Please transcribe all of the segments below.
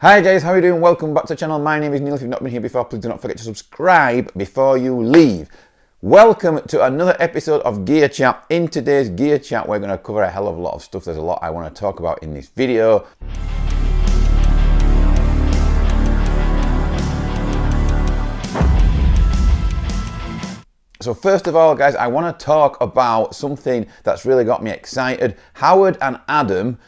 Hi guys, how are you doing? Welcome back to the channel. My name is Neil. If you've not been here before, please do not forget to subscribe before you leave. Welcome to another episode of Gear Chat. In today's Gear Chat, we're going to cover a hell of a lot of stuff. There's a lot I want to talk about in this video. So first of all, guys, I want to talk about something that's really got me excited. Howard and Adam,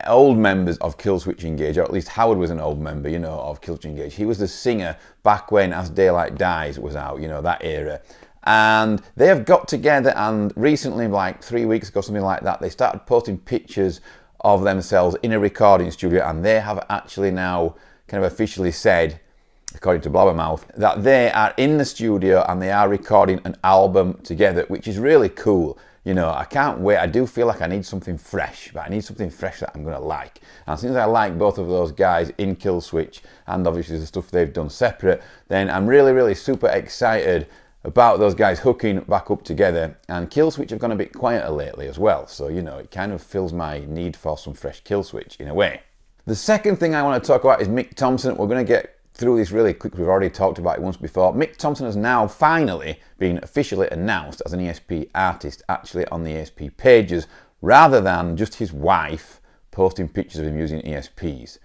old members of Killswitch Engage, or at least Howard was an old member, of Killswitch Engage. He was the singer back when As Daylight Dies was out, that era. And they have got together, and recently, like 3 weeks ago, something like that, they started posting pictures of themselves in a recording studio, and they have actually now kind of officially said, according to Blabbermouth, that they are in the studio and they are recording an album together, which is really cool. I can't wait. I do feel like I need something fresh, but I need something fresh that I'm going to like. And since I like both of those guys in Killswitch and obviously the stuff they've done separate, then I'm really super excited about those guys hooking back up together. And Killswitch have gone a bit quieter lately as well. So, it kind of fills my need for some fresh Killswitch in a way. The second thing I want to talk about is Mick Thomson. We're going to get through this really quick. We've already talked about it once before. Mick Thomson has now finally been officially announced as an ESP artist, actually on the ESP pages, rather than just his wife posting pictures of him using ESPs,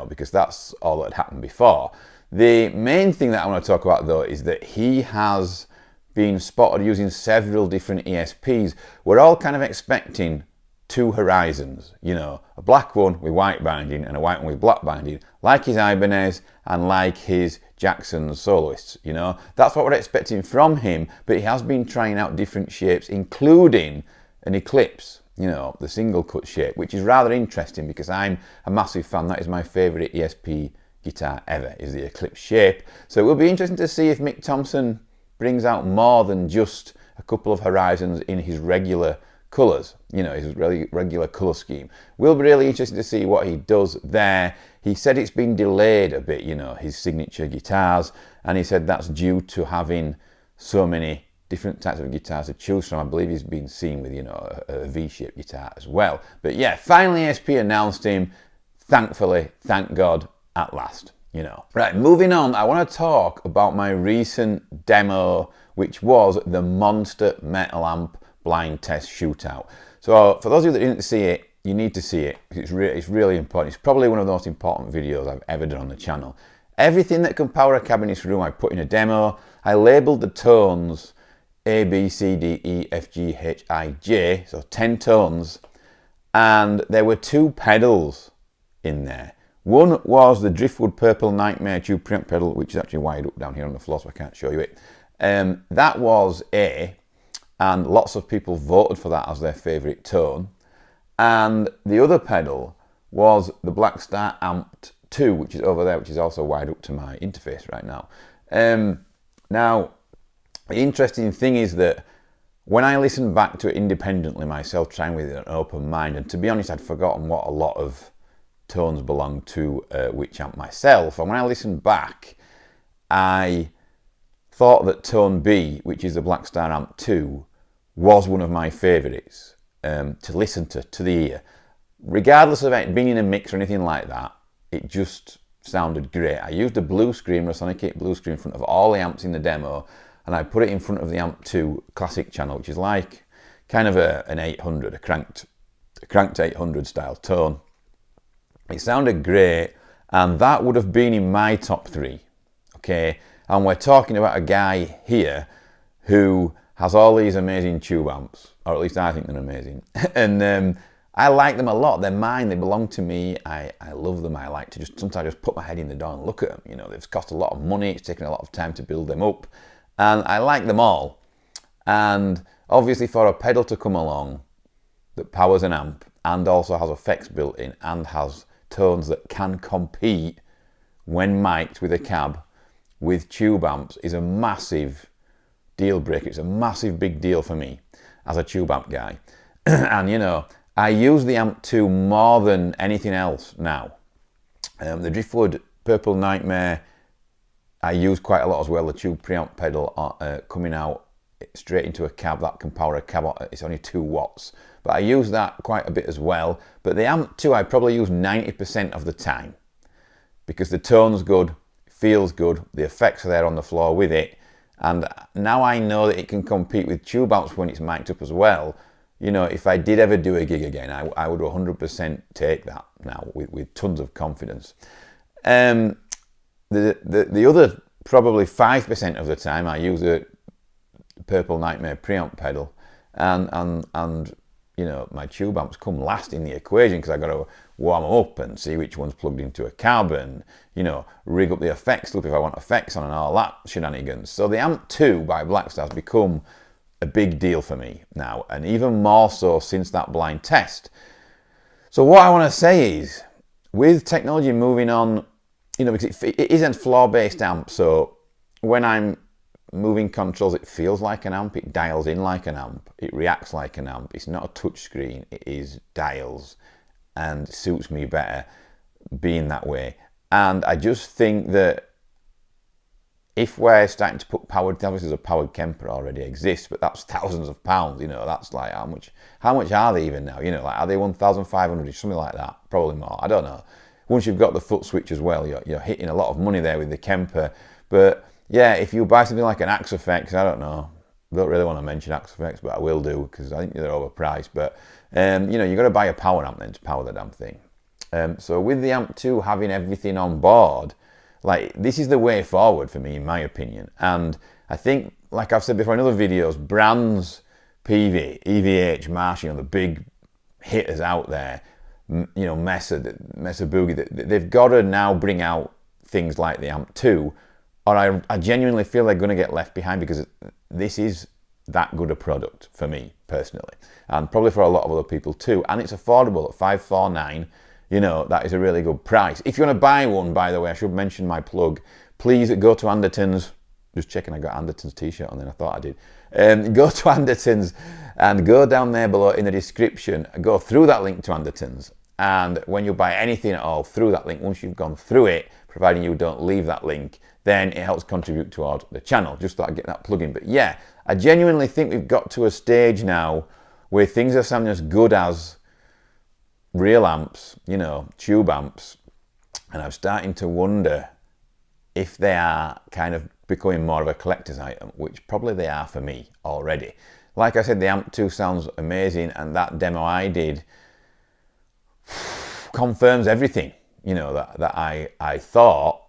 because that's all that had happened before. The main thing that I want to talk about, though, is that he has been spotted using several different ESPs. We're all kind of expecting two horizons, a black one with white binding and a white one with black binding, like his Ibanez and like his Jackson soloists, That's what we're expecting from him, but he has been trying out different shapes, including an Eclipse, the single cut shape, which is rather interesting because I'm a massive fan. That is my favourite ESP guitar ever, is the Eclipse shape. So it will be interesting to see if Mick Thomson brings out more than just a couple of horizons in his regular colours, his regular colour scheme. We'll be really interested to see what he does there. He said it's been delayed a bit, his signature guitars, and he said that's due to having so many different types of guitars to choose from. I believe he's been seen with, a V-shaped guitar as well. But yeah, finally ESP announced him, thankfully, thank God, at last, Right, moving on, I want to talk about my recent demo, which was the Monster Metal Amp blind test shootout. So for those of you that didn't see it, you need to see it. It's really important. It's probably one of the most important videos I've ever done on the channel. Everything that can power a cab in this room, I put in a demo. I labelled the tones A, B, C, D, E, F, G, H, I, J, so 10 tones, and there were two pedals in there. One was the Driftwood Purple Nightmare tube preamp pedal, which is actually wired up down here on the floor, so I can't show you it. That was A, and lots of people voted for that as their favourite tone. And the other pedal was the Black Star Amp 2, which is over there, which is also wired up to my interface right now. Now, the interesting thing is that when I listened back to it independently myself, trying with an open mind, and to be honest, I'd forgotten what a lot of tones belong to which amp myself. And when I listened back, I thought that tone B, which is the Black Star Amp 2, was one of my favourites to listen to the ear. Regardless of it being in a mix or anything like that, it just sounded great. I used a blue screamer, a Sonic 8 blue screamer in front of all the amps in the demo, and I put it in front of the Amp 2 classic channel, which is like kind of an 800, a cranked 800 style tone. It sounded great, and that would have been in my top 3, okay? And we're talking about a guy here who has all these amazing tube amps, or at least I think they're amazing. And I like them a lot. They're mine, they belong to me. I love them. I like to sometimes just put my head in the door and look at them. They've cost a lot of money. It's taken a lot of time to build them up. And I like them all. And obviously for a pedal to come along that powers an amp and also has effects built in and has tones that can compete when mic'd with a cab with tube amps is a massive deal breaker. It's a massive big deal for me as a tube amp guy. And I use the Amp 2 more than anything else now. The Driftwood Purple Nightmare I use quite a lot as well. The tube preamp pedal coming out straight into a cab that can power a cab. It's only 2 watts, but I use that quite a bit as well. But the Amp 2 I probably use 90% of the time. because the tone's good, it feels good, the effects are there on the floor with it, and now I know that it can compete with tube amps when it's mic'd up as well. You know, if I did ever do a gig again, I would 100% take that now with tons of confidence. The other probably 5% of the time I use a Purple Nightmare preamp pedal, and you know, my tube amps come last in the equation because I got to warm them up and see which one's plugged into a cab, and you know, rig up the effects loop if I want effects on and all that shenanigans. So the Amp 2 by Blackstar's become a big deal for me now, and even more so since that blind test. So what I want to say is, with technology moving on, you know, because it isn't floor-based amp, so when I'm moving controls, it feels like an amp, it dials in like an amp, it reacts like an amp. It's not a touch screen, it is dials, and it suits me better being that way. And I just think that if we're starting to put powered, obviously a powered Kemper already exists, but that's thousands of pounds, you know, that's like how much are they even now? You know, like, are they 1,500, something like that? Probably more, I don't know. Once you've got the foot switch as well, you're hitting a lot of money there with the Kemper. But yeah, if you buy something like an Axe Effects, I don't know, I don't really want to mention Axe Effects, but I will do because I think they're overpriced. But you know, you've got to buy a power amp then to power the damn thing. So with the Amp 2 having everything on board, like, this is the way forward for me, in my opinion. And I think, like I've said before in other videos, Brands, PV, EVH, Marsh, you know, the big hitters out there, you know, Mesa Boogie, they've got to now bring out things like the Amp 2, or I genuinely feel they're going to get left behind, because this is that good a product for me, personally. And probably for a lot of other people too. And it's affordable at $549. You know, that is a really good price. If you want to buy one, by the way, I should mention my plug. Please go to Anderton's. Just checking I got Anderton's t-shirt on, then I thought I did. Go to Anderton's and go down there below in the description. Go through that link to Anderton's. And when you buy anything at all through that link, once you've gone through it, providing you don't leave that link, then it helps contribute toward the channel. Just thought I'd get that plug in. But yeah, I genuinely think we've got to a stage now where things are sounding as good as real amps, you know, tube amps, and I'm starting to wonder if they are kind of becoming more of a collector's item, which probably they are for me already. Like I said, the Amp 2 sounds amazing, and that demo I did confirms everything, you know, that I thought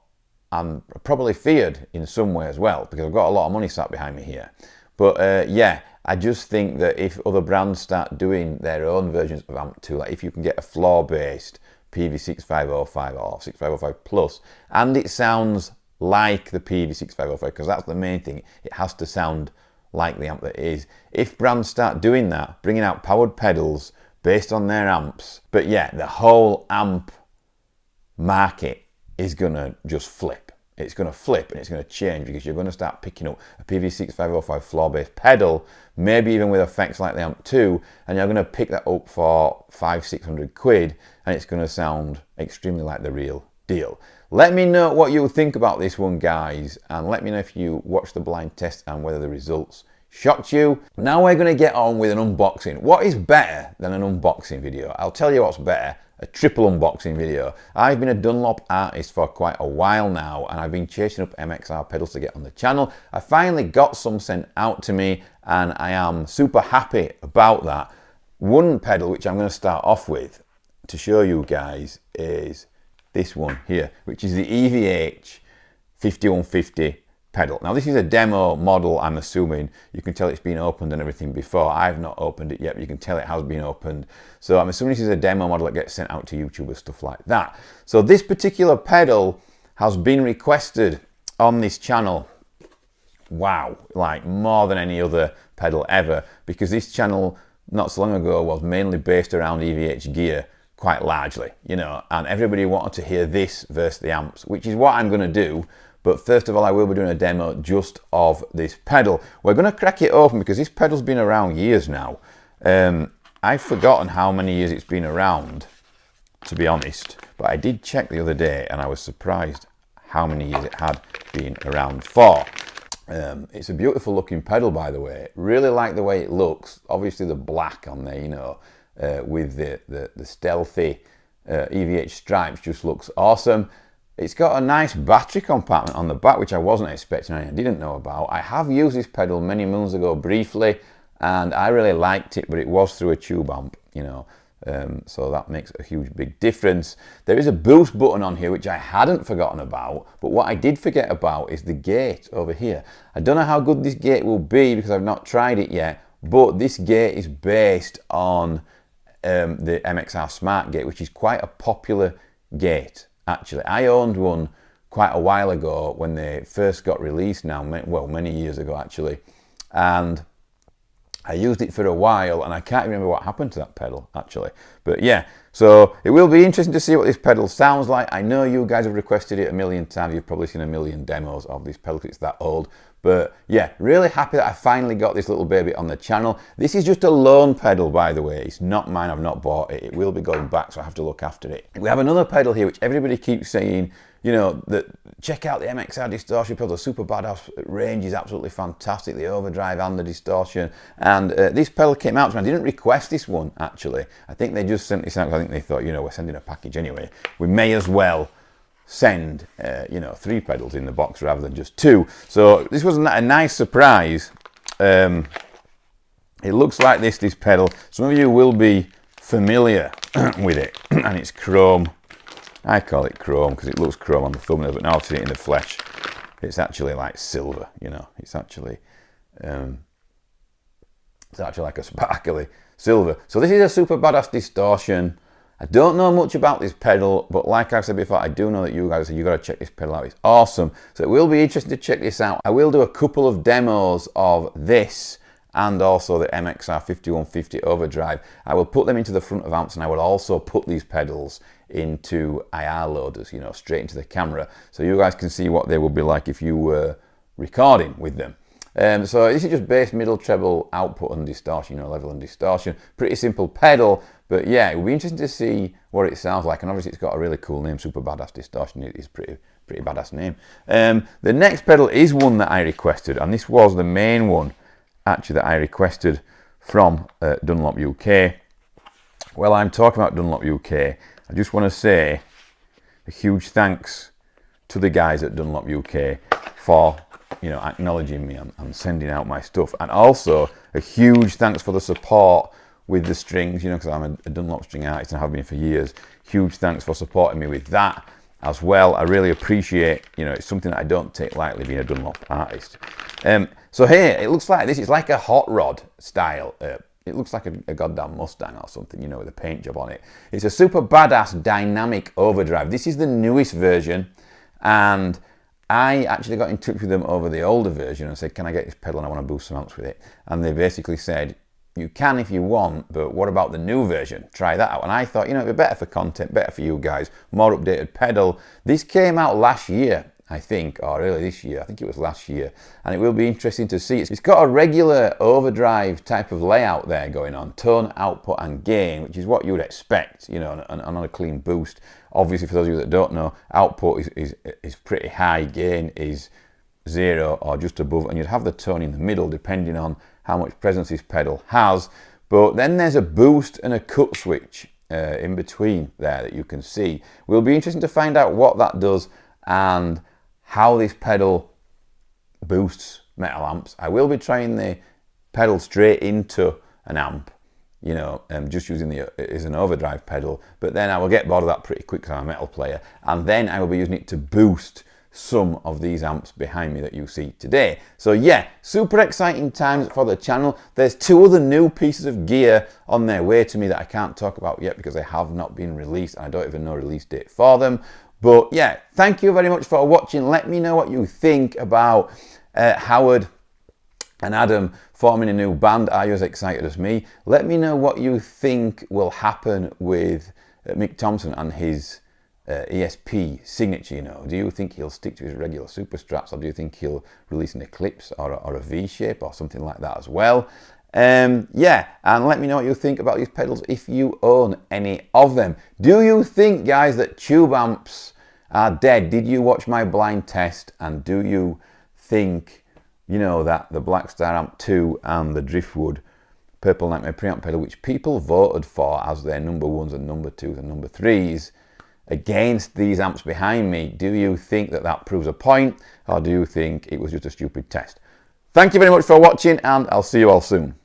and probably feared in some way as well, because I've got a lot of money sat behind me here. But yeah, I just think that if other brands start doing their own versions of Amp 2, like if you can get a floor-based PV6505 or 6505 Plus, and it sounds like the PV6505, because that's the main thing, it has to sound like the amp that it is. If brands start doing that, bringing out powered pedals based on their amps, but yeah, the whole amp market is gonna just flip. It's going to flip and it's going to change, because you're going to start picking up a PV6505 floor-based pedal, maybe even with effects like the Amp 2, and you're going to pick that up for 500-600 quid, and it's going to sound extremely like the real deal. Let me know what you think about this one, guys, and let me know if you watched the blind test and whether the results shocked you. Now we're going to get on with an unboxing. What is better than an unboxing video? I'll tell you what's better. A triple unboxing video. I've been a Dunlop artist for quite a while now, and I've been chasing up MXR pedals to get on the channel. I finally got some sent out to me, and I am super happy about that. One pedal which I'm going to start off with to show you guys is this one here, which is the EVH 5150 pedal. Now this is a demo model, I'm assuming. You can tell it's been opened and everything before. I've not opened it yet, but you can tell it has been opened. So I'm assuming this is a demo model that gets sent out to YouTube and stuff like that. So this particular pedal has been requested on this channel, wow, like more than any other pedal ever, because this channel not so long ago was mainly based around EVH gear quite largely, you know, and everybody wanted to hear this versus the amps, which is what I'm going to do. But first of all, I will be doing a demo just of this pedal. We're going to crack it open because this pedal's been around years now. I've forgotten how many years it's been around, to be honest. But I did check the other day and I was surprised how many years it had been around for. It's a beautiful looking pedal, by the way. Really like the way it looks. Obviously the black on there, you know, with the stealthy EVH stripes just looks awesome. It's got a nice battery compartment on the back, which I wasn't expecting, I didn't know about. I have used this pedal many moons ago briefly, and I really liked it, but it was through a tube amp, you know. So that makes a huge big difference. There is a boost button on here which I hadn't forgotten about, but what I did forget about is the gate over here. I don't know how good this gate will be because I've not tried it yet, but this gate is based on the MXR Smart Gate, which is quite a popular gate actually. I owned one quite a while ago when they first got released now, well, many years ago actually, and I used it for a while and I can't remember what happened to that pedal actually. But yeah, so it will be interesting to see what this pedal sounds like. I know you guys have requested it a million times. You've probably seen a million demos of this pedal because it's that old. But yeah, really happy that I finally got this little baby on the channel. This is just a loan pedal, by the way. It's not mine, I've not bought it. It will be going back, so I have to look after it. We have another pedal here which everybody keeps saying, you know, that check out the MXR distortion pedal, the super badass range is absolutely fantastic, the overdrive and the distortion. And this pedal came out to me. I didn't request this one actually. I think they just sent this out. I think they thought, you know, we're sending a package anyway. We may as well send, you know, 3 pedals in the box rather than just 2. So this was a nice surprise. It looks like this pedal. Some of you will be familiar with it, and it's chrome. I call it chrome because it looks chrome on the thumbnail, but now I've seen it in the flesh. It's actually like silver, you know. It's actually like a sparkly silver. So this is a super badass distortion. I don't know much about this pedal, but like I've said before, I do know that you guys said you got to check this pedal out. It's awesome. So it will be interesting to check this out. I will do a couple of demos of this and also the MXR 5150 overdrive. I will put them into the front of amps, and I will also put these pedals into IR loaders, you know, straight into the camera, so you guys can see what they will be like if you were recording with them. So this is just bass, middle, treble, output and distortion, you know, level and distortion. Pretty simple pedal, but yeah, it will be interesting to see what it sounds like. And obviously it's got a really cool name, Super Badass Distortion. It is pretty badass name. The next pedal is one that I requested, and this was the main one actually that I requested from Dunlop UK. Well, I'm talking about Dunlop UK. I just want to say a huge thanks to the guys at Dunlop UK for, you know, acknowledging me and sending out my stuff, and also a huge thanks for the support with the strings, you know, because I'm a Dunlop string artist and have been for years. Huge thanks for supporting me with that as well. I really appreciate, you know, it's something that I don't take lightly, being a Dunlop artist. So here it looks like this. It's like a hot rod style. It looks like a goddamn Mustang or something, you know, with a paint job on it. It's a super badass dynamic overdrive. This is the newest version, and I actually got in touch with them over the older version and said, can I get this pedal and I want to boost some amps with it? And they basically said, you can if you want, but what about the new version? Try that out. And I thought, you know, it'd be better for content, better for you guys, more updated pedal. This came out last year, I think, or early this year. I think it was last year, and it will be interesting to see. It's got a regular overdrive type of layout there going on, tone, output and gain, which is what you would expect, you know, and on a clean boost. Obviously, for those of you that don't know, output is pretty high, gain is 0 or just above, and you'd have the tone in the middle depending on how much presence this pedal has. But then there's a boost and a cut switch in between there that you can see. Will be interesting to find out what that does and how this pedal boosts metal amps. I will be trying the pedal straight into an amp, you know, just using it as an overdrive pedal, but then I will get bored of that pretty quick because I'm a metal player, and then I will be using it to boost some of these amps behind me that you see today. So yeah, super exciting times for the channel. There's 2 other new pieces of gear on their way to me that I can't talk about yet because they have not been released, and I don't even know a release date for them. But yeah, thank you very much for watching. Let me know what you think about Howard and Adam forming a new band. Are you as excited as me? Let me know what you think will happen with Mick Thomson and his ESP signature, you know. Do you think he'll stick to his regular super straps, or do you think he'll release an Eclipse or a V-shape or something like that as well? Yeah, and let me know what you think about these pedals if you own any of them. Do you think, guys, that tube amps are dead? Did you watch my blind test, and do you think, you know, that the Blackstar Amp 2 and the Driftwood Purple Nightmare preamp pedal, which people voted for as their number 1s and number 2s and number 3s, against these amps behind me, do you think that that proves a point, or do you think it was just a stupid test? Thank you very much for watching, and I'll see you all soon.